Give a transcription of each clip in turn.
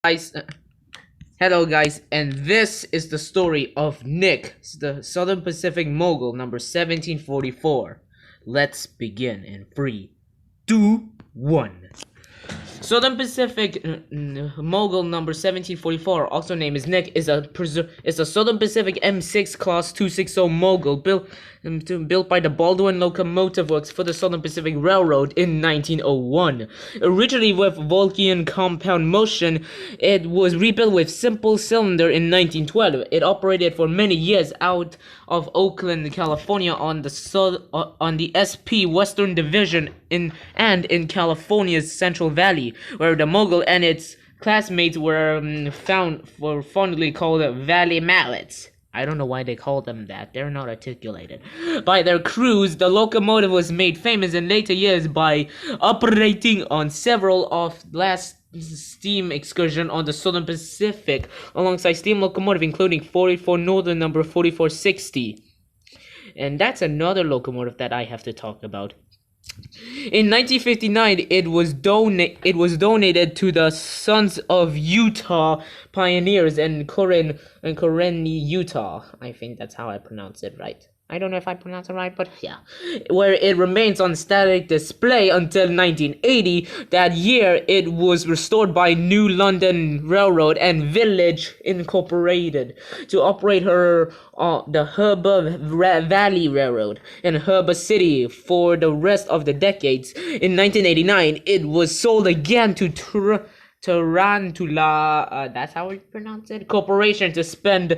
Guys, hello guys, and this is the story of Nick, the Southern Pacific Mogul, number 1744. Let's begin in 3, 2, 1. Southern Pacific Mogul number 1744, also named as Nick, is a Southern Pacific M6 Class 260 Mogul built by the Baldwin Locomotive Works for the Southern Pacific Railroad in 1901. Originally with Vulcan compound motion, it was rebuilt with simple cylinder in 1912. It operated for many years out of Oakland, California on the SP Western Division in California's Central Valley, where the Mogul and its classmates were fondly called Valley Mallets. I don't know why they call them that. They're not articulated. By their crews, the locomotive was made famous in later years by operating on several of last steam excursion on the Southern Pacific alongside steam locomotive, including 44 Northern number 4460. And that's another locomotive that I have to talk about. In 1959, it was donated to the Sons of Utah Pioneers in Coreni, Utah. I think that's how I pronounce it right. I don't know if I pronounce it right, but yeah. Where it remains on static display until 1980. That year, it was restored by New London Railroad and Village Incorporated to operate the Herba Valley Railroad in Herba City for the rest of the decades. In 1989, it was sold again to Tarantula, that's how we pronounce it, Corporation to spend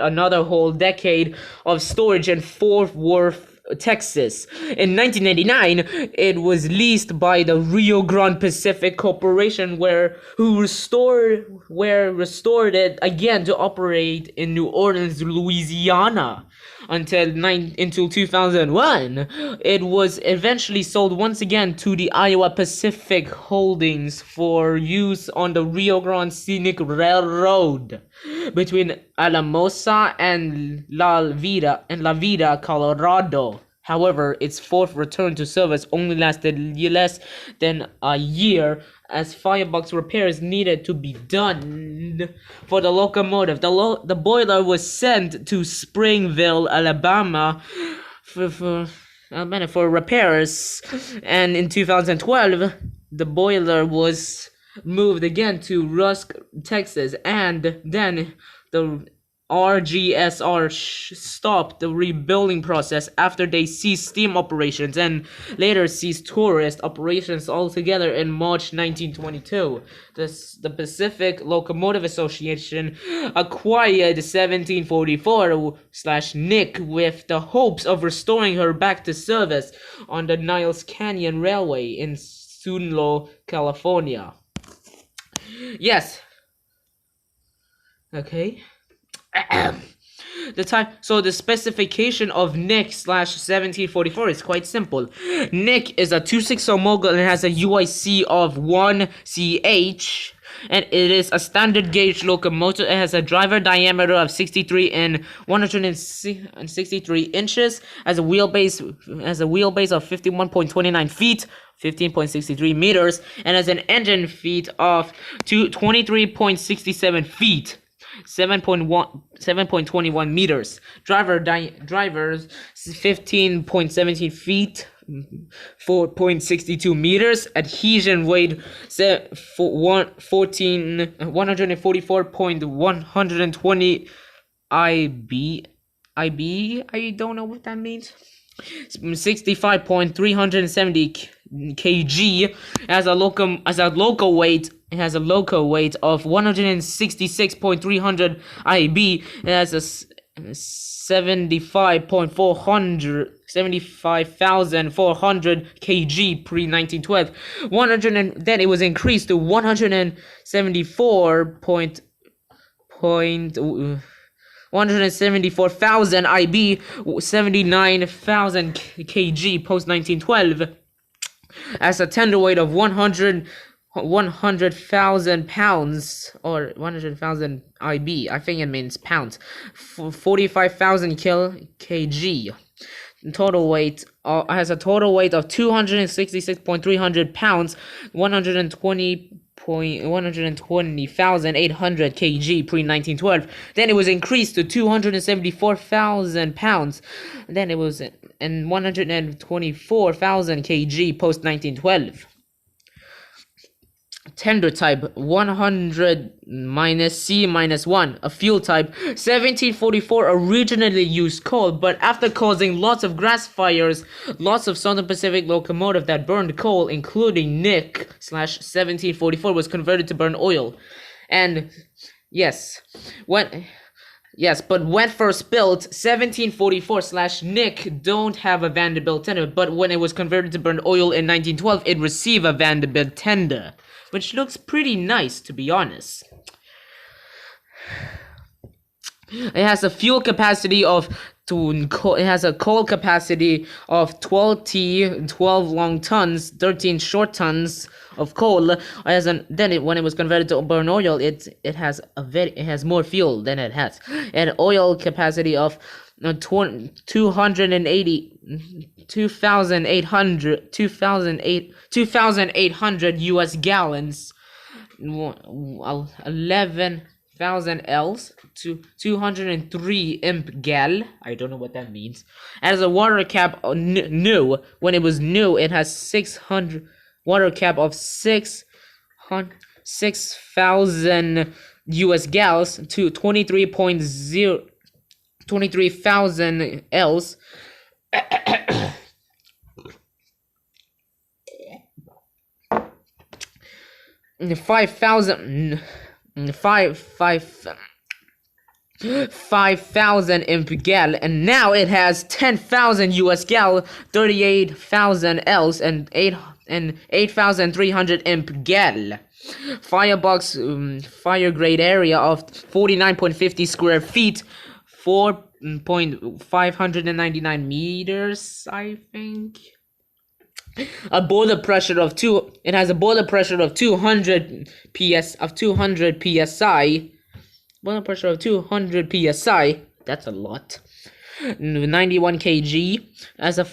another whole decade of storage in Fort Worth, Texas. In 1989, it was leased by the Rio Grande Pacific Corporation, who restored it again to operate in New Orleans, Louisiana. Until 2001, it was eventually sold once again to the Iowa Pacific Holdings for use on the Rio Grande Scenic Railroad between Alamosa and La Vida, Colorado. However, its fourth return to service only lasted less than a year, as firebox repairs needed to be done for the locomotive. The boiler was sent to Springville, Alabama for repairs, and in 2012, the boiler was moved again to Rusk, Texas, and then the RGSR stopped the rebuilding process after they ceased steam operations and later ceased tourist operations altogether in March 1922. The Pacific Locomotive Association acquired 1744/Nick with the hopes of restoring her back to service on the Niles Canyon Railway in Sunlo, California. Yes. Okay. The specification of Nick/1744 is quite simple. Nick is a 260 Mogul and has a UIC of 1CH, and it is a standard gauge locomotive. It has a driver diameter of 63 and 163 inches, has a wheelbase of 51.29 feet, 15.63 meters, and has an engine feet of 23.67 feet, 7.21 meters. Drivers 15.17 feet, 4.62 meters. Adhesion weight 144.120 IB. I don't know what that means. 65.370 kg as a local weight. It has a local weight of 166.300 IB. It has a 75,400 kg pre 1912. Then it was increased to 174,000 IB, 79,000 kg post 1912, as a tender weight of 100,000 pounds, or 100,000 IB. I think it means pounds. 45,000 kg. Total weight has a total weight of 266.300 pounds, 120,800 kg pre-1912. Then it was increased to 274,000 pounds. Then it was 124,000 kg post-1912. Tender type 100 C-1, a fuel type. 1744 originally used coal, but after causing lots of grass fires, lots of Southern Pacific locomotive that burned coal, including Nick/1744, was converted to burn oil. And but when first built, 1744/Nick don't have a Vanderbilt tender, but when it was converted to burn oil in 1912, it received a Vanderbilt tender, which looks pretty nice, to be honest. It has a fuel capacity of it has a coal capacity of 12 long tons, 13 short tons of coal. When it was converted to burn oil, it has more fuel than it has. An oil capacity of 2,800 US gallons, 11,000 Ls to 203 imp gal. I don't know what that means. As a water cap new, when it was new, it has 600 water cap of 6,000 US gals to 23,000 Ls. 5,000 imp gal, and now it has 10,000 US gal, 38,000 Ls, and 8,300 imp gal. Firebox fire grade area of 49.50 square feet, 4.599 meters, I think. It has a boiler pressure of 200 psi. Boiler pressure of 200 psi. That's a lot. 91 kg. Has a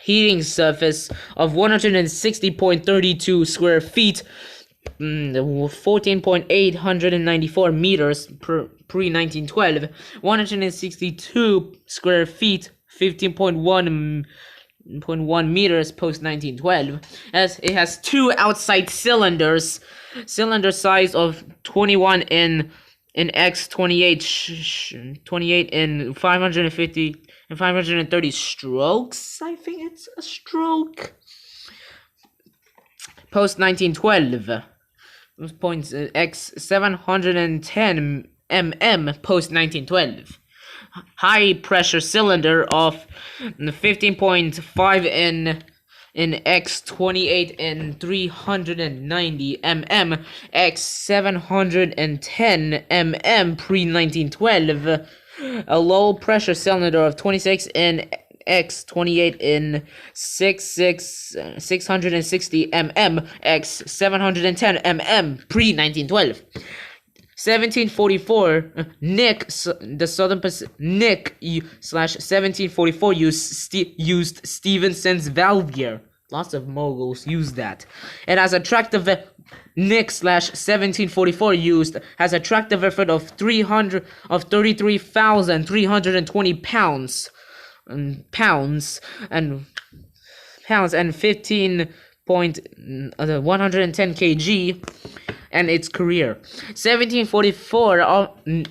heating surface of 160.32 square feet. 14.894 meters per pre-1912. 162 square feet. 15.1 meters post 1912. As it has two outside cylinders, cylinder size of 21 in X, 28 in 550 and 530 strokes. I think it's a stroke. Post 1912. Points X 710 mm post 1912. High pressure cylinder of 15.5 in X, 28 in 390 mm, X 710 mm pre 1912. A low pressure cylinder of 26 in X, 28 in 660 mm, X 710 mm pre 1912. 1744, the Southern Pacific, Nick/1744 used Stephenson's valve gear. Lots of moguls use that. It has a tractive Nick/1744 has a tractive effort of 33,320 pounds and 15.110 kg. And its career. 1744,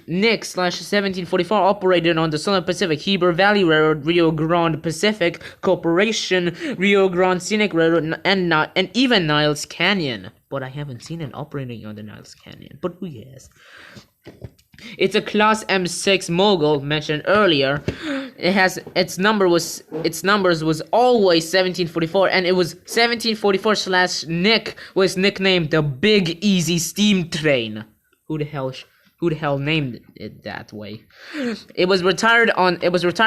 Nick/1744 operated on the Southern Pacific, Heber Valley Railroad, Rio Grande Pacific Corporation, Rio Grande Scenic Railroad, and even Niles Canyon. But I haven't seen it operating on the Niles Canyon. But who cares? It's a Class M6 Mogul mentioned earlier. Its numbers was always 1744, and it was 1744/Nick was nicknamed the Big Easy Steam Train. Who the hell named it that way? It was retired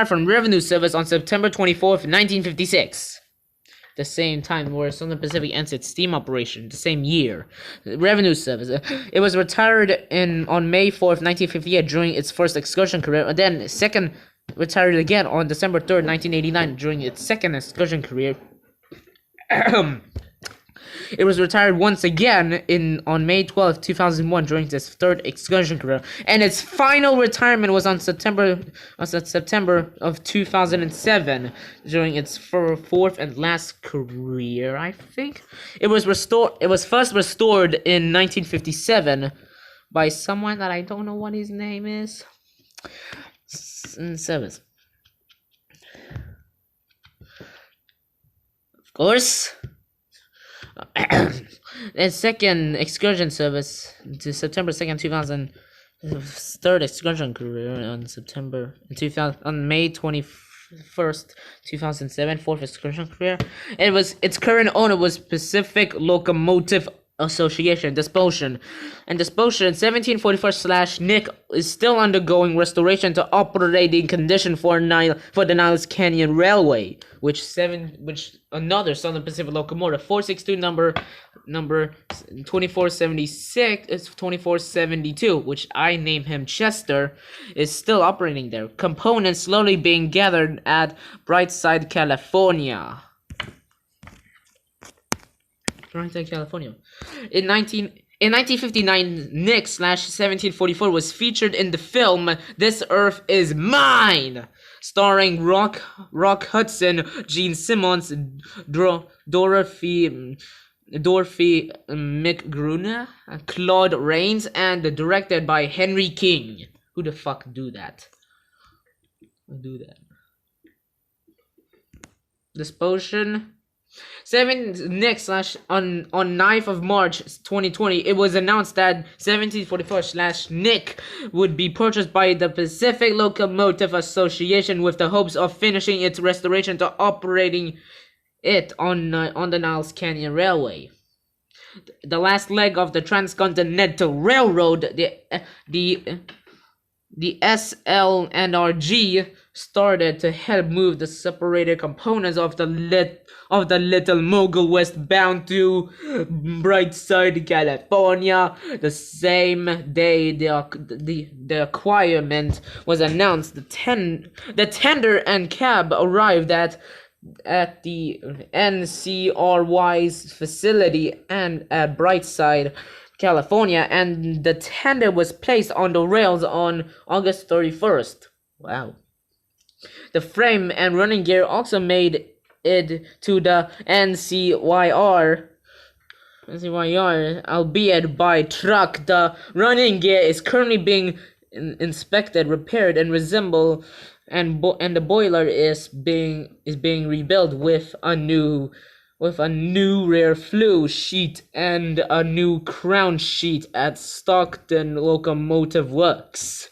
from revenue service on September 24th, 1956. The same time where Southern Pacific ends its steam operation, the same year. Revenue service. It was retired on May 4th, 1958 during its first excursion career. And then retired again on December 3rd, 1989 during its second excursion career. It was retired once again on May 12, 2001 during its third excursion career, and its final retirement was on September of 2007 during its fourth and last career, I think. It was first restored in 1957 by someone that I don't know what his name is. Service. Of course. Its second excursion service to September 2nd, 2000, third excursion career on May 21st, 2007, fourth excursion career. Its current owner was Pacific Locomotive Association, Disposition. And Disposition 1744/Nick is still undergoing restoration to operating condition for the Niles Canyon Railway, which another Southern Pacific locomotive 462 number 2476 is 2472, which I name him Chester, is still operating there. Components slowly being gathered at Brightside, California. California. In 1959, Nick/1744 was featured in the film This Earth Is Mine, starring Rock Hudson, Gene Simmons, Dorothy McGruner, Claude Rains, and directed by Henry King. Who the fuck do that? Disposition. On 9th of March 2020, it was announced that 1744/Nick would be purchased by the Pacific Locomotive Association with the hopes of finishing its restoration to operating it on the Niles Canyon Railway. The last leg of the Transcontinental Railroad, the SL&RG, started to help move the separated components of the Little Mogul westbound to Brightside, California. The same day the acquirement was announced, the tender and cab arrived at the NCRY's facility and at Brightside, California, and the tender was placed on the rails on August 31st. Wow. The frame and running gear also made it to the NCYR, albeit by truck. The running gear is currently being inspected, repaired, and and the boiler is being rebuilt with a new rear flue sheet and a new crown sheet at Stockton Locomotive Works.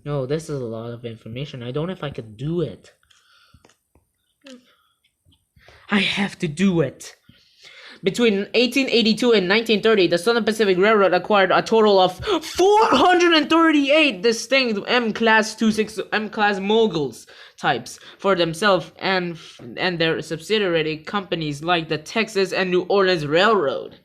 No, this is a lot of information. I don't know if I could do it. I have to do it. Between 1882 and 1930, the Southern Pacific Railroad acquired a total of 438 distinct M-Class Moguls types for themselves and their subsidiary companies like the Texas and New Orleans Railroad.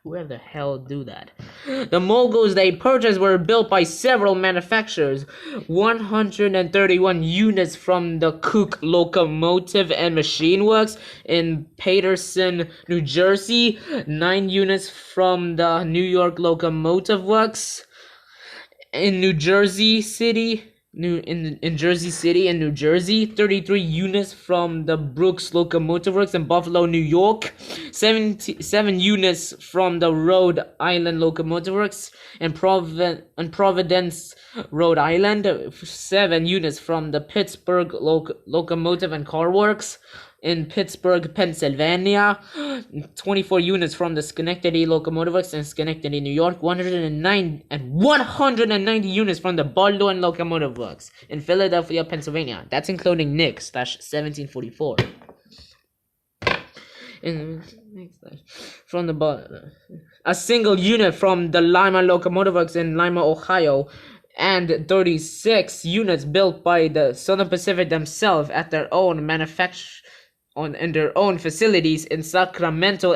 Whoever the hell do that? The Moguls they purchased were built by several manufacturers. 131 units from the Cook Locomotive and Machine Works in Paterson, New Jersey. 9 units from the New York Locomotive Works in Jersey City, New Jersey. 33 units from the Brooks Locomotive Works in Buffalo, New York. 77 units from the Rhode Island Locomotive Works in Providence, Rhode Island. 7 units from the Pittsburgh Locomotive and Car Works in Pittsburgh, Pennsylvania. 24 units from the Schenectady Locomotive Works in Schenectady, New York. 190 units from the Baldwin Locomotive Works in Philadelphia, Pennsylvania. That's including Nick/1744. From a single unit from the Lima Locomotive Works in Lima, Ohio, and 36 units built by the Southern Pacific themselves at their own in their own facilities in Sacramento,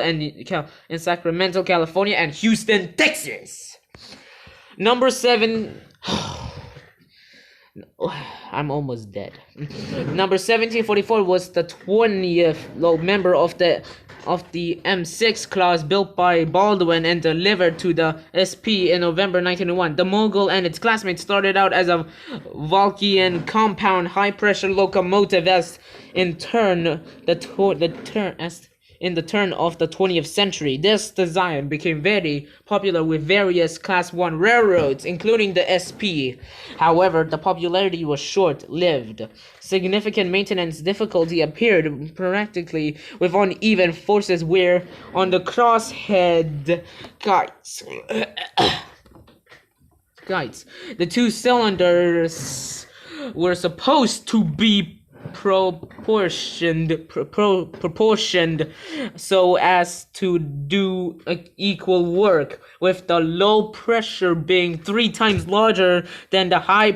California, and Houston, Texas. Number 7. I'm almost dead. Number 1744 was the 20th member of the M6 class built by Baldwin and delivered to the SP in November 1901. The Mogul and its classmates started out as a Vulcan compound high-pressure locomotive as in turn in the turn of the 20th century. This design became very popular with various Class 1 railroads, including the SP. However, the popularity was short-lived. Significant maintenance difficulty appeared practically with uneven forces where on the crosshead guides, the two cylinders were supposed to be proportioned so as to do equal work, with the low pressure being 3 times larger than the high.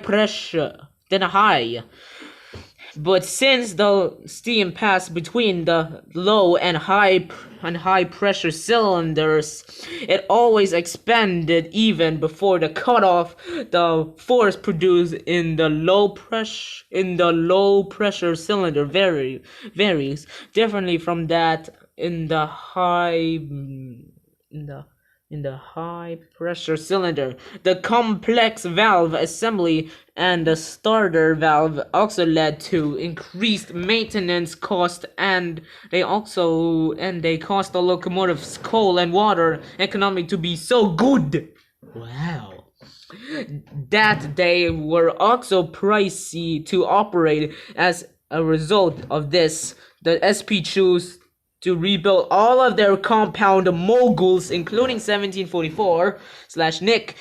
But since the steam passed between the low and high pressure cylinders, it always expanded even before the cutoff. The force produced in the low pressure cylinder varies differently from that in the high pressure cylinder. The complex valve assembly and the starter valve also led to increased maintenance cost, and they caused the locomotive's coal and water economy to be so good. Wow. That they were also pricey to operate. As a result of this, the SP chose to rebuild all of their compound Moguls, including 1744/Nick,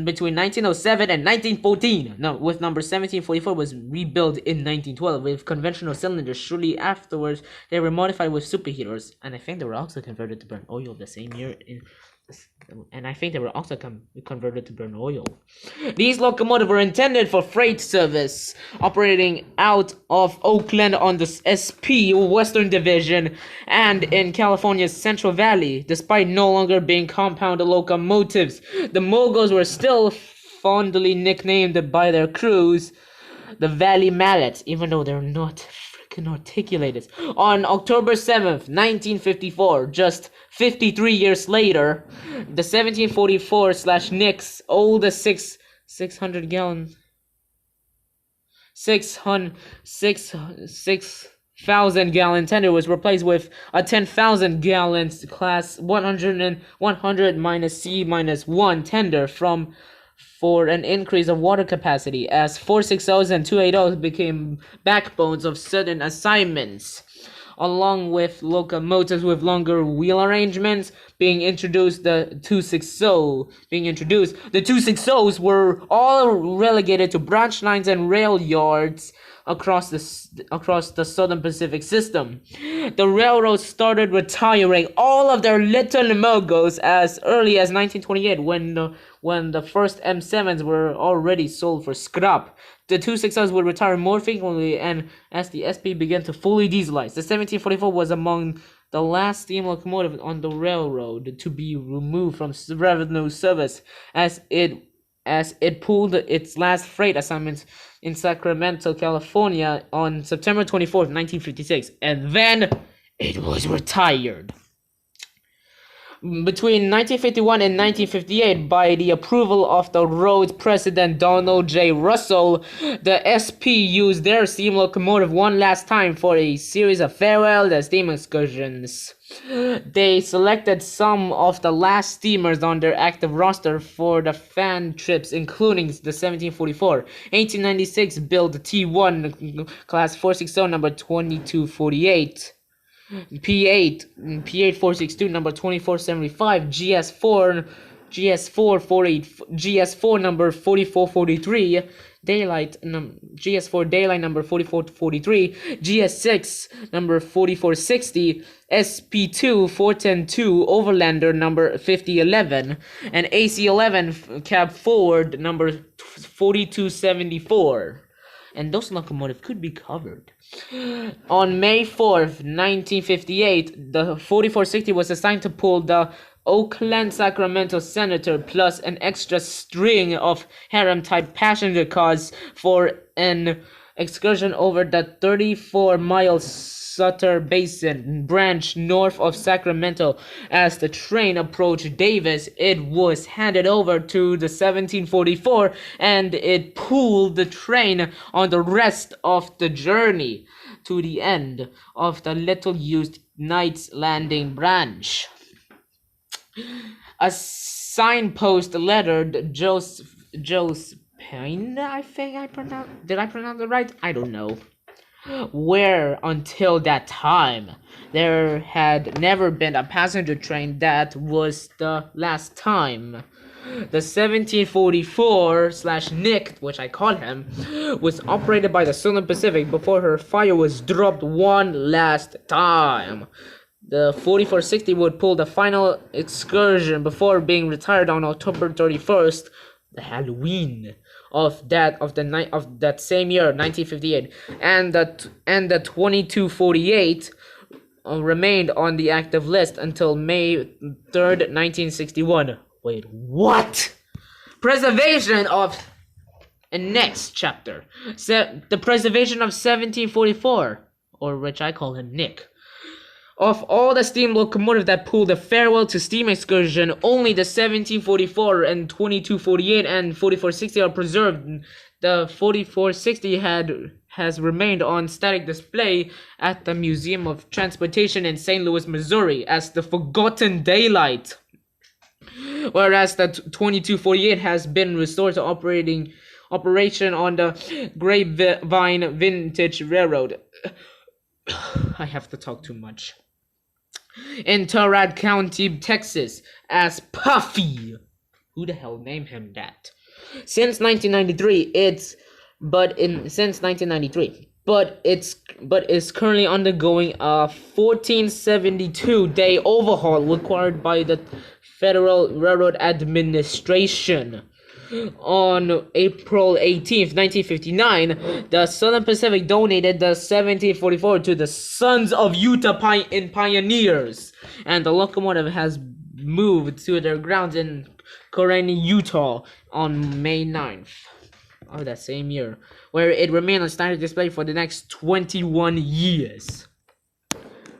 between 1907 and 1914. With number 1744 was rebuilt in 1912 with conventional cylinders. Shortly afterwards, they were modified with superheaters, and I think they were also converted to burn oil the same year. Converted to burn oil. These locomotives were intended for freight service, operating out of Oakland on the SP Western Division and in California's Central Valley. Despite no longer being compound locomotives, the Moguls were still fondly nicknamed by their crews the Valley Mallets, even though they're not freaking articulated. On October 7th, 1954, just 53 years later, the 1744/Nick's oldest 6,000-gallon tender was replaced with a 10,000-gallon class 100-C-1 tender for an increase of water capacity, as 460s and 280s became backbones of certain assignments. Along with locomotives with longer wheel arrangements being introduced, the 260s were all relegated to branch lines and rail yards across the Southern Pacific system. The railroads started retiring all of their little Moguls as early as 1928, when the first M7s were already sold for scrap. The 260s would retire more frequently, and as the SP began to fully dieselize, the 1744 was among the last steam locomotive on the railroad to be removed from revenue service, as it pulled its last freight assignments in Sacramento, California on September 24th, 1956, and then it was retired. Between 1951 and 1958, by the approval of the road's president Donald J. Russell, the SP used their steam locomotive one last time for a series of farewell steam excursions. They selected some of the last steamers on their active roster for the fan trips, including the 1744. 1896 built the T1 class 460 number 2248. P8 462 number 2475, GS4 number 4443, GS4 Daylight number 4443, GS6 number 4460, SP2 4102 Overlander number 5011, and AC11 Cab Forward number 4274. And those locomotives could be covered. On May 4th, 1958, the 4460 was assigned to pull the Oakland, Sacramento senator, plus an extra string of harem-type passenger cars for an excursion over the 34-mile Sutter Basin branch north of Sacramento. As the train approached Davis, it was handed over to the 1744, and it pulled the train on the rest of the journey to the end of the little-used Knights Landing branch. A signpost lettered Josephine, I think I pronounced. Did I pronounce it right? I don't know. Where until that time there had never been a passenger train. That was the last time. The 1744/Nick, which I call him, was operated by the Southern Pacific before her fire was dropped one last time. The 4460 would pull the final excursion before being retired on October 31st, the Halloween of that same year, 1958, and the 2248 remained on the active list until May 3rd, 1961. Wait, what? Preservation of next chapter. The preservation of 1744, or which I call him Nick. Of all the steam locomotives that pulled the farewell to steam excursion, only the 1744 and 2248 and 4460 are preserved. The 4460 has remained on static display at the Museum of Transportation in St. Louis, Missouri, as the Forgotten Daylight, whereas the 2248 has been restored to operation on the Grapevine Vintage Railroad. I have to talk too much. In Tarrant County, Texas, as Puffy. Who the hell named him that? Since 1993, but it's currently undergoing a 1472-day overhaul required by the Federal Railroad Administration. On April 18th, 1959, the Southern Pacific donated the 1744 to the Sons of Utah Pioneers, and the locomotive has moved to their grounds in Corning, Utah on May 9th of that same year, where it remained on standard display for the next 21 years.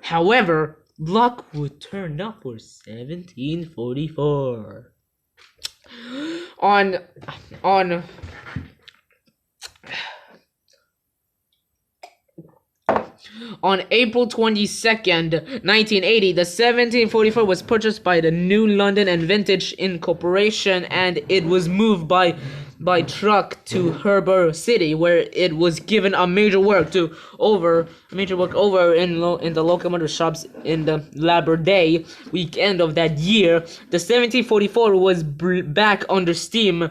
However, luck would turn up for 1744. On April 22nd, 1980, the 1744 was purchased by the New London and Vintage Incorporation, and it was moved by truck to Heber City, where it was given a major work over in the locomotive shops in the Labor Day weekend of that year. The 1744 was back under steam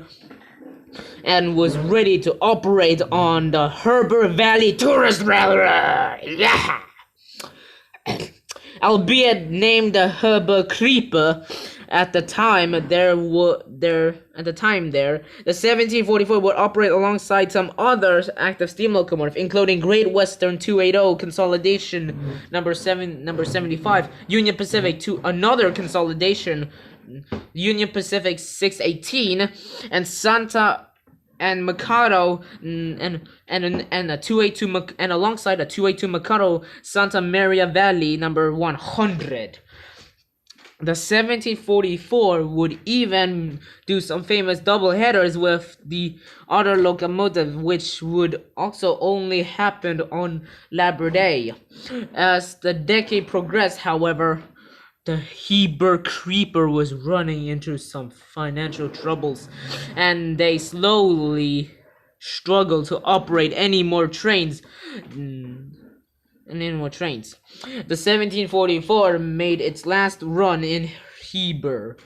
and was ready to operate on the Heber Valley Tourist Railroad. Yeah. Albeit named the Heber Creeper. At the time there, the 1744 would operate alongside some other active steam locomotives, including Great Western 280 Consolidation number 75, Union Pacific to another consolidation, Union Pacific 618, and Santa and Mikado, and a 282 and alongside a 282 Mikado Santa Maria Valley number 100. The 1744 would even do some famous double headers with the other locomotive, which would also only happen on Labor Day. As the decade progressed, however, the Heber Creeper was running into some financial troubles, and they slowly struggled to operate any more trains. The 1744 made its last run in Heber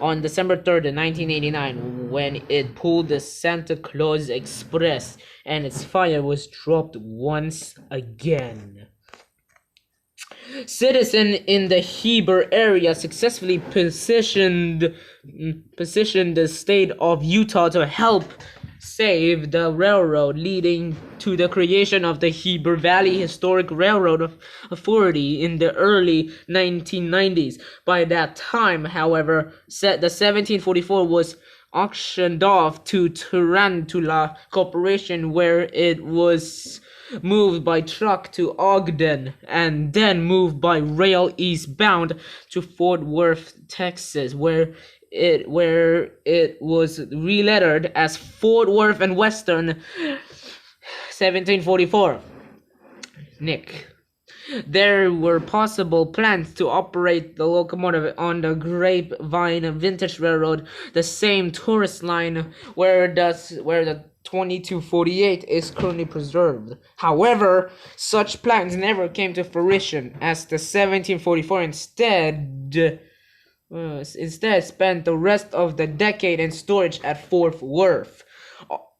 on December 3rd, 1989, when it pulled the Santa Claus Express, and its fire was dropped once again. Citizens in the Heber area successfully petitioned the state of Utah to help saved the railroad, leading to the creation of the Heber Valley Historic Railroad Authority in the early 1990s. By that time, however, the 1744 was auctioned off to Tarantula Corporation, where it was moved by truck to Ogden and then moved by rail eastbound to Fort Worth, Texas, where it was relettered as Fort Worth and Western 1744. Nick. There were possible plans to operate the locomotive on the Grapevine Vintage Railroad, the same tourist line where the 2248 is currently preserved. However, such plans never came to fruition, as the 1744 instead spent the rest of the decade in storage at Fort Worth.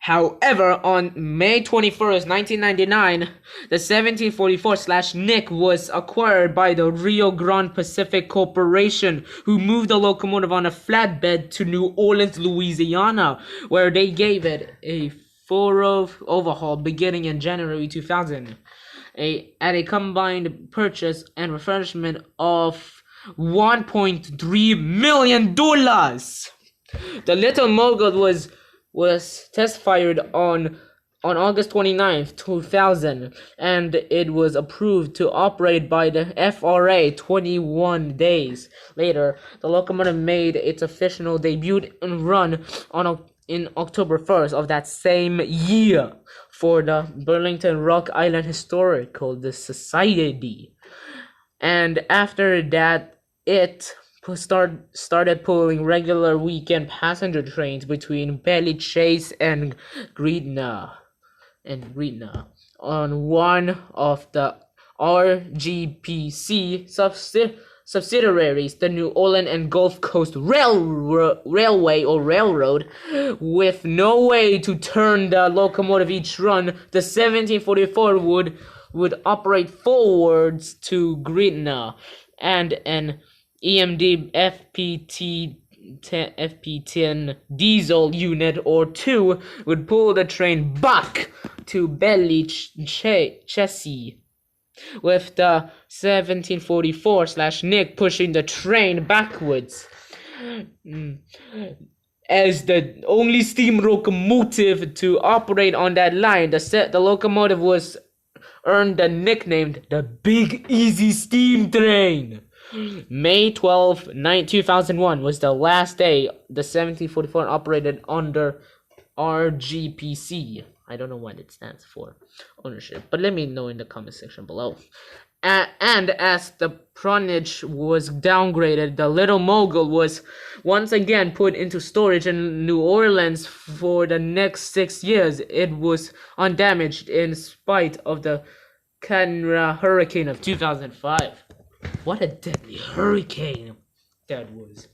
However, on May 21st, 1999, the 1744/Nick was acquired by the Rio Grande Pacific Corporation, who moved the locomotive on a flatbed to New Orleans, Louisiana, where they gave it a thorough overhaul beginning in January 2000, at a combined purchase and refurbishment of $1.3 million. The Little Mogul was test fired on August 29th, 2000, and it was approved to operate by the FRA 21 days later. The locomotive made its official debut and run in October 1st of that same year for the Burlington Rock Island Historical Society. And after that, it started pulling regular weekend passenger trains between Belly Chase and Gretna on one of the RGPC subsidiaries, the New Orleans and Gulf Coast Railway or Railroad. With no way to turn the locomotive each run, the 1744 would operate forwards to Gretna, and an EMD FP10 diesel unit or two would pull the train back to Belly Chassis, with the 1744/Nick pushing the train backwards. As the only steam locomotive to operate on that line, the locomotive earned the nickname the Big Easy Steam Train. May 12, 2001 was the last day the 1744 operated under RGPC. I don't know what it stands for, ownership, but let me know in the comment section below. And as the tonnage was downgraded, the Little Mogul was once again put into storage in New Orleans for the next 6 years. It was undamaged in spite of the Katrina hurricane of 2005. What a deadly hurricane that was.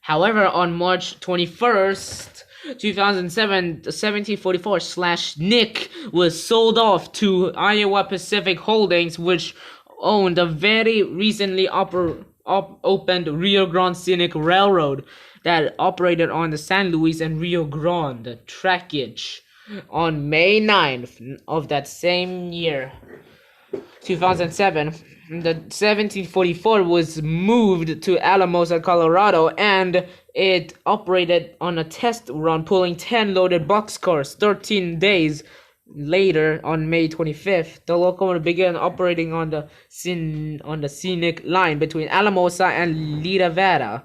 However, on March 21st, 2007, the 1744/Nick was sold off to Iowa Pacific Holdings, which owned the very recently opened Rio Grande Scenic Railroad that operated on the San Luis and Rio Grande trackage. On May 9th of that same year, 2007, the 1744 was moved to Alamosa, Colorado, and it operated on a test run, pulling 10 loaded boxcars. 13 days later, on May 25th, the locomotive began operating on the scenic line between Alamosa and Lida,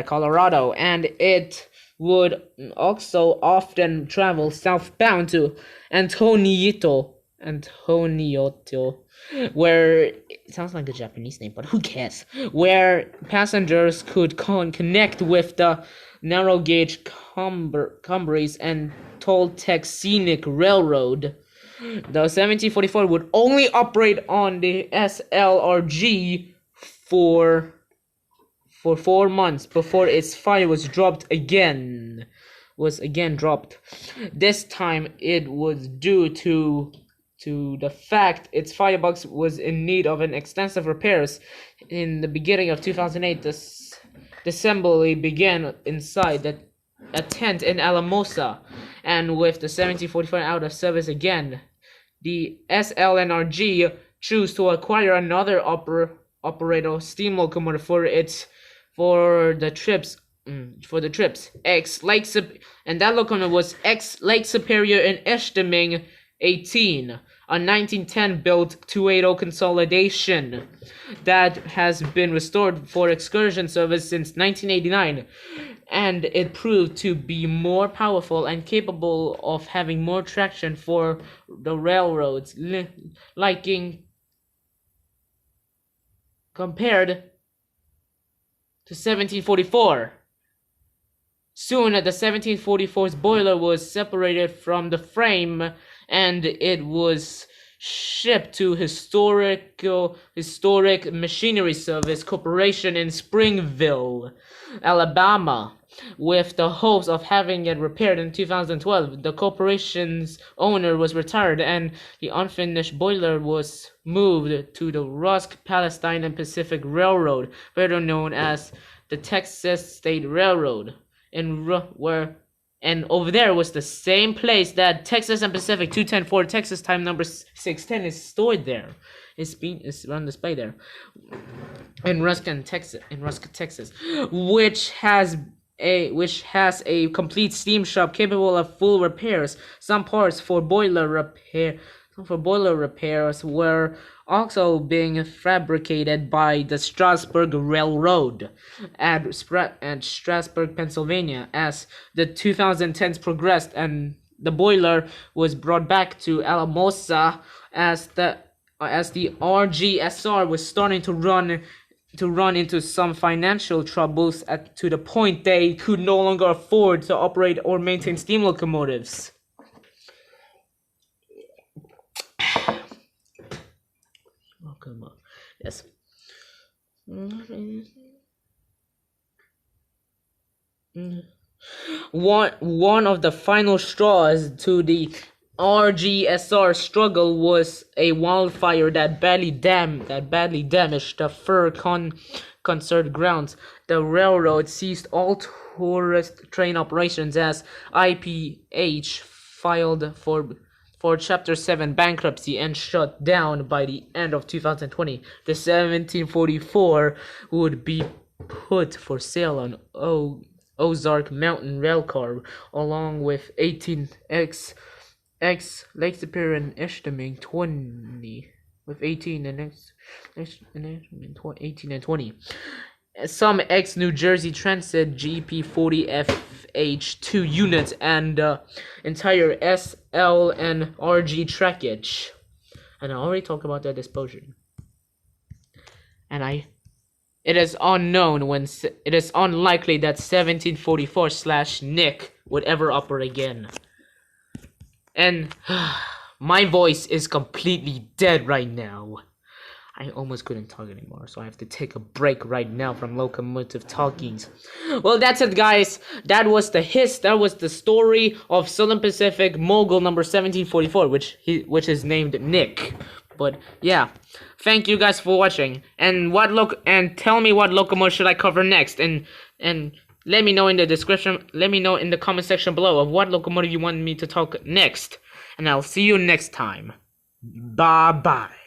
Colorado, and it would also often travel southbound to Antonioto, where it sounds like a Japanese name, but who cares? Where passengers could connect with the narrow gauge Cumbres and Toltec Scenic Railroad. The 1744 would only operate on the SLRG for 4 months before its fire was again dropped. This time it was due to the fact its firebox was in need of an extensive repairs. In the beginning of 2008, the assembly began inside a tent in Alamosa, and with the 1744 out of service again, the SLNRG chose to acquire another operator steam locomotive for the trips. X Lake and that locomotive was X Lake Superior in Esteming 18, a 1910 built 280 consolidation that has been restored for excursion service since 1989, and it proved to be more powerful and capable of having more traction for the railroads, compared to 1744. Soon, the 1744's boiler was separated from the frame, and it was shipped to Historic Machinery Service Corporation in Springville, Alabama, with the hopes of having it repaired in 2012. The corporation's owner was retired, and the unfinished boiler was moved to the Rusk, Palestine and Pacific Railroad, better known as the Texas State Railroad. And over there was the same place that Texas and Pacific 210 Texas time number 610 is stored there. It's on display there in Rusk, Texas, which has a complete steam shop capable of full repairs. Some parts for boiler repairs were also being fabricated by the Strasburg Railroad at Strasburg, Pennsylvania. As the 2010s progressed and the boiler was brought back to Alamosa, as the RGSR was starting to run into some financial troubles to the point they could no longer afford to operate or maintain steam locomotives. Yes. One of the final straws to the RGSR struggle was a wildfire that badly damaged the fur concert grounds. The railroad ceased all tourist train operations as IPH filed for Chapter 7 bankruptcy and shut down by the end of 2020. The 1744 would be put for sale on Ozark Mountain Railcar, along with 18X Lake Superior and Esteming 20, with 18 and 20. Some ex-New Jersey Transit GP40FH2 units and entire SL and RG trackage. And I already talked about that disposition. And it is unlikely that 1744/Nick would ever operate again. And my voice is completely dead right now. I almost couldn't talk anymore, so I have to take a break right now from locomotive talkings. Well, that's it, guys. That was the story of Southern Pacific Mogul number 1744, which is named Nick. But yeah, thank you guys for watching. And tell me what locomotive should I cover next, and let me know in the description. Let me know in the comment section below of what locomotive you want me to talk next. And I'll see you next time. Bye bye.